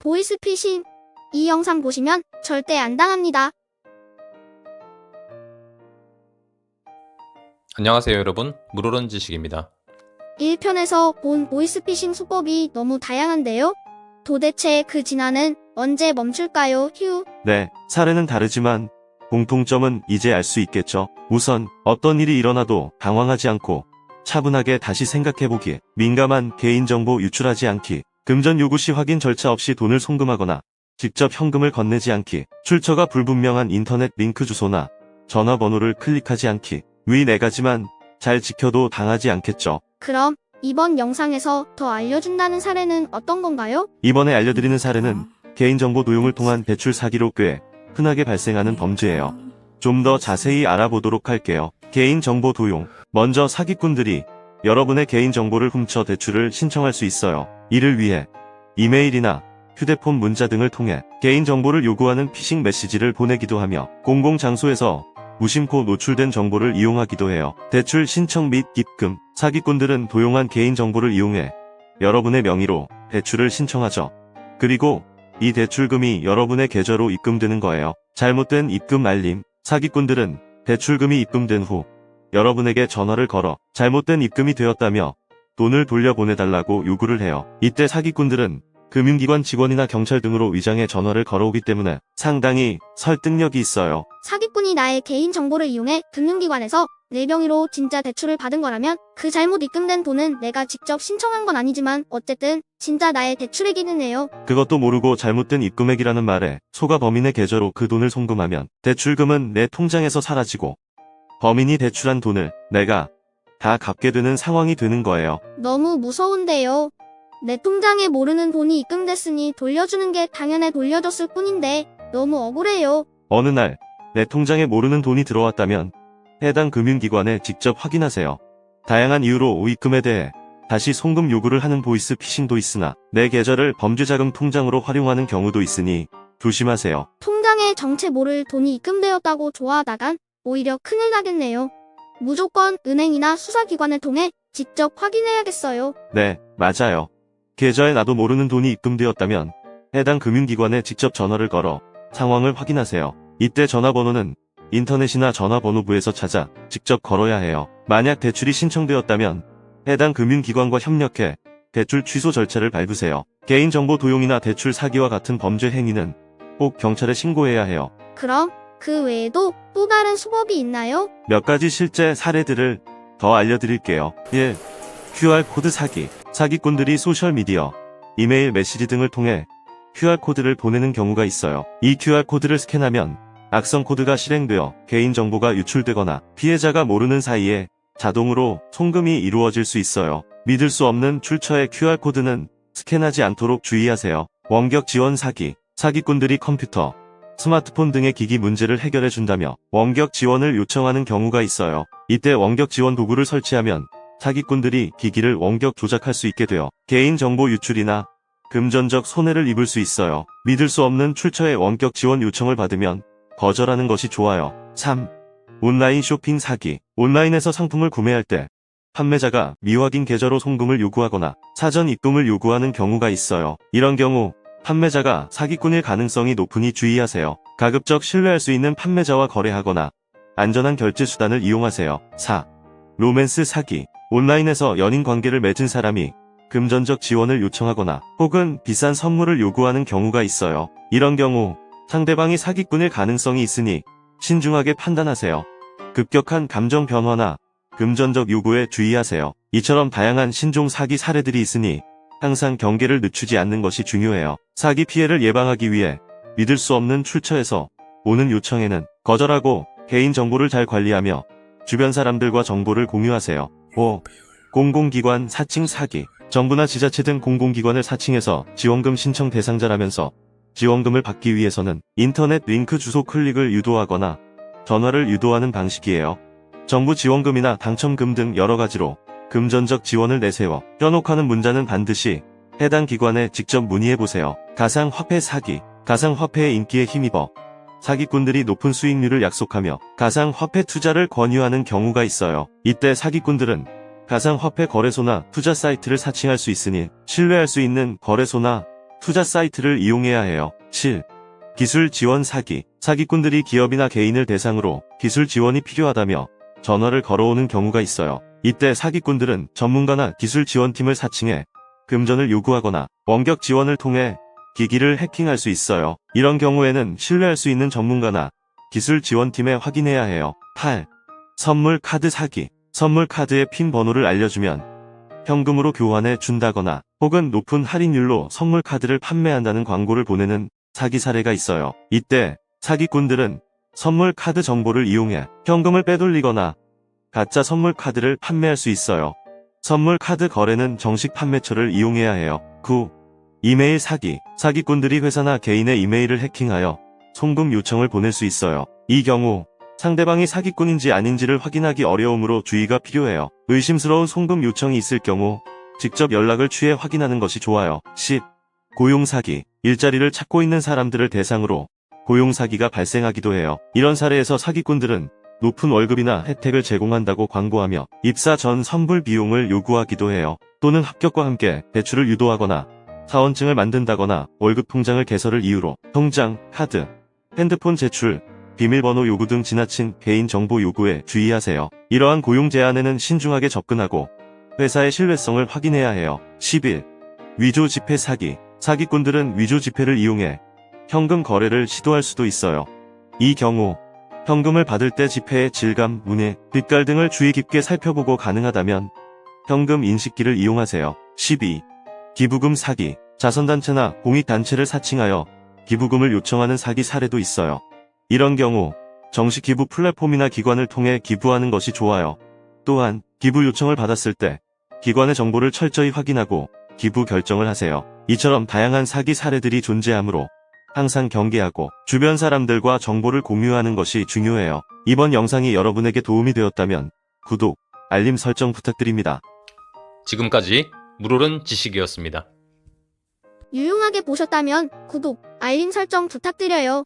보이스피싱. 이 영상 보시면 절대 안 당합니다. 안녕하세요 여러분, 물오른 지식입니다. 1편에서 본 보이스피싱 수법이 너무 다양한데요. 도대체 그 진화는 언제 멈출까요? 휴. 네, 사례는 다르지만 공통점은 이제 알 수 있겠죠. 우선 어떤 일이 일어나도 당황하지 않고 차분하게 다시 생각해보기, 민감한 개인정보 유출하지 않기, 금전 요구 시 확인 절차 없이 돈을 송금하거나 직접 현금을 건네지 않기, 출처가 불분명한 인터넷 링크 주소나 전화번호를 클릭하지 않기. 위 4가지만 잘 지켜도 당하지 않겠죠. 그럼 이번 영상에서 더 알려준다는 사례는 어떤 건가요? 이번에 알려드리는 사례는 개인정보 도용을 통한 대출 사기로 꽤 흔하게 발생하는 범죄예요. 좀 더 자세히 알아보도록 할게요. 개인정보 도용. 먼저 사기꾼들이 여러분의 개인정보를 훔쳐 대출을 신청할 수 있어요. 이를 위해 이메일이나 휴대폰 문자 등을 통해 개인정보를 요구하는 피싱 메시지를 보내기도 하며 공공장소에서 무심코 노출된 정보를 이용하기도 해요. 대출 신청 및 입금. 사기꾼들은 도용한 개인정보를 이용해 여러분의 명의로 대출을 신청하죠. 그리고 이 대출금이 여러분의 계좌로 입금되는 거예요. 잘못된 입금 알림. 사기꾼들은 대출금이 입금된 후 여러분에게 전화를 걸어 잘못된 입금이 되었다며 돈을 돌려보내달라고 요구를 해요. 이때 사기꾼들은 금융기관 직원이나 경찰 등으로 위장해 전화를 걸어오기 때문에 상당히 설득력이 있어요. 사기꾼이 나의 개인정보를 이용해 금융기관에서 내 명의로 진짜 대출을 받은 거라면 그 잘못 입금된 돈은 내가 직접 신청한 건 아니지만 어쨌든 진짜 나의 대출이기는 해요. 그것도 모르고 잘못된 입금액이라는 말에 속아 범인의 계좌로 그 돈을 송금하면 대출금은 내 통장에서 사라지고 범인이 대출한 돈을 내가 다 갚게 되는 상황이 되는 거예요. 너무 무서운데요. 내 통장에 모르는 돈이 입금됐으니 돌려주는 게 당연해 돌려줬을 뿐인데 너무 억울해요. 어느 날 내 통장에 모르는 돈이 들어왔다면 해당 금융기관에 직접 확인하세요. 다양한 이유로 입금에 대해 다시 송금 요구를 하는 보이스 피싱도 있으나 내 계좌를 범죄자금 통장으로 활용하는 경우도 있으니 조심하세요. 통장에 정체 모를 돈이 입금되었다고 좋아하다간 오히려 큰일 나겠네요. 무조건 은행이나 수사기관을 통해 직접 확인해야겠어요. 네, 맞아요. 계좌에 나도 모르는 돈이 입금되었다면 해당 금융기관에 직접 전화를 걸어 상황을 확인하세요. 이때 전화번호는 인터넷이나 전화번호부에서 찾아 직접 걸어야 해요. 만약 대출이 신청되었다면 해당 금융기관과 협력해 대출 취소 절차를 밟으세요. 개인정보 도용이나 대출 사기와 같은 범죄 행위는 꼭 경찰에 신고해야 해요. 그럼 그 외에도 또 다른 수법이 있나요? 몇 가지 실제 사례들을 더 알려드릴게요. 1. QR코드 사기. 사기꾼들이 소셜미디어, 이메일 메시지 등을 통해 QR코드를 보내는 경우가 있어요. 이 QR코드를 스캔하면 악성 코드가 실행되어 개인정보가 유출되거나 피해자가 모르는 사이에 자동으로 송금이 이루어질 수 있어요. 믿을 수 없는 출처의 QR코드는 스캔하지 않도록 주의하세요. 원격 지원 사기. 사기꾼들이 컴퓨터, 스마트폰 등의 기기 문제를 해결해준다며 원격 지원을 요청하는 경우가 있어요. 이때 원격 지원 도구를 설치하면 사기꾼들이 기기를 원격 조작할 수 있게 되어 개인정보 유출이나 금전적 손해를 입을 수 있어요. 믿을 수 없는 출처의 원격 지원 요청을 받으면 거절하는 것이 좋아요. 3. 온라인 쇼핑 사기. 온라인에서 상품을 구매할 때 판매자가 미확인 계좌로 송금을 요구하거나 사전 입금을 요구하는 경우가 있어요. 이런 경우 판매자가 사기꾼일 가능성이 높으니 주의하세요. 가급적 신뢰할 수 있는 판매자와 거래하거나 안전한 결제 수단을 이용하세요. 4. 로맨스 사기. 온라인에서 연인 관계를 맺은 사람이 금전적 지원을 요청하거나 혹은 비싼 선물을 요구하는 경우가 있어요. 이런 경우 상대방이 사기꾼일 가능성이 있으니 신중하게 판단하세요. 급격한 감정 변화나 금전적 요구에 주의하세요. 이처럼 다양한 신종 사기 사례들이 있으니 항상 경계를 늦추지 않는 것이 중요해요. 사기 피해를 예방하기 위해 믿을 수 없는 출처에서 오는 요청에는 거절하고 개인정보를 잘 관리하며 주변 사람들과 정보를 공유하세요. 5. 공공기관 사칭 사기. 정부나 지자체 등 공공기관을 사칭해서 지원금 신청 대상자라면서 지원금을 받기 위해서는 인터넷 링크 주소 클릭을 유도하거나 전화를 유도하는 방식이에요. 정부 지원금이나 당첨금 등 여러 가지로 금전적 지원을 내세워 현혹하는 문자는 반드시 해당 기관에 직접 문의해보세요. 가상화폐 사기. 가상화폐의 인기에 힘입어 사기꾼들이 높은 수익률을 약속하며 가상화폐 투자를 권유하는 경우가 있어요. 이때 사기꾼들은 가상화폐 거래소나 투자 사이트를 사칭할 수 있으니 신뢰할 수 있는 거래소나 투자 사이트를 이용해야 해요. 7. 기술 지원 사기. 사기꾼들이 기업이나 개인을 대상으로 기술 지원이 필요하다며 전화를 걸어오는 경우가 있어요. 이때 사기꾼들은 전문가나 기술 지원팀을 사칭해 금전을 요구하거나 원격 지원을 통해 기기를 해킹할 수 있어요. 이런 경우에는 신뢰할 수 있는 전문가나 기술 지원팀에 확인해야 해요. 8. 선물 카드 사기. 선물 카드의 핀 번호를 알려주면 현금으로 교환해 준다거나 혹은 높은 할인율로 선물 카드를 판매한다는 광고를 보내는 사기 사례가 있어요. 이때 사기꾼들은 선물 카드 정보를 이용해 현금을 빼돌리거나 가짜 선물 카드를 판매할 수 있어요. 선물 카드 거래는 정식 판매처를 이용해야 해요. 9. 이메일 사기. 사기꾼들이 회사나 개인의 이메일을 해킹하여 송금 요청을 보낼 수 있어요. 이 경우 상대방이 사기꾼인지 아닌지를 확인하기 어려우므로 주의가 필요해요. 의심스러운 송금 요청이 있을 경우 직접 연락을 취해 확인하는 것이 좋아요. 10. 고용 사기. 일자리를 찾고 있는 사람들을 대상으로 고용 사기가 발생하기도 해요. 이런 사례에서 사기꾼들은 높은 월급이나 혜택을 제공한다고 광고하며 입사 전 선불 비용을 요구하기도 해요. 또는 합격과 함께 대출을 유도하거나 사원증을 만든다거나 월급 통장을 개설을 이유로 통장, 카드, 핸드폰 제출, 비밀번호 요구 등 지나친 개인정보 요구에 주의하세요. 이러한 고용 제안에는 신중하게 접근하고 회사의 신뢰성을 확인해야 해요. 11. 위조 지폐 사기. 사기꾼들은 위조 지폐를 이용해 현금 거래를 시도할 수도 있어요. 이 경우 현금을 받을 때 지폐의 질감, 무늬, 빛깔 등을 주의 깊게 살펴보고 가능하다면 현금 인식기를 이용하세요. 12. 기부금 사기. 자선단체나 공익단체를 사칭하여 기부금을 요청하는 사기 사례도 있어요. 이런 경우 정식 기부 플랫폼이나 기관을 통해 기부하는 것이 좋아요. 또한 기부 요청을 받았을 때 기관의 정보를 철저히 확인하고 기부 결정을 하세요. 이처럼 다양한 사기 사례들이 존재하므로 항상 경계하고 주변 사람들과 정보를 공유하는 것이 중요해요. 이번 영상이 여러분에게 도움이 되었다면 구독, 알림 설정 부탁드립니다. 지금까지 물오른 지식이었습니다. 유용하게 보셨다면 구독, 알림 설정 부탁드려요.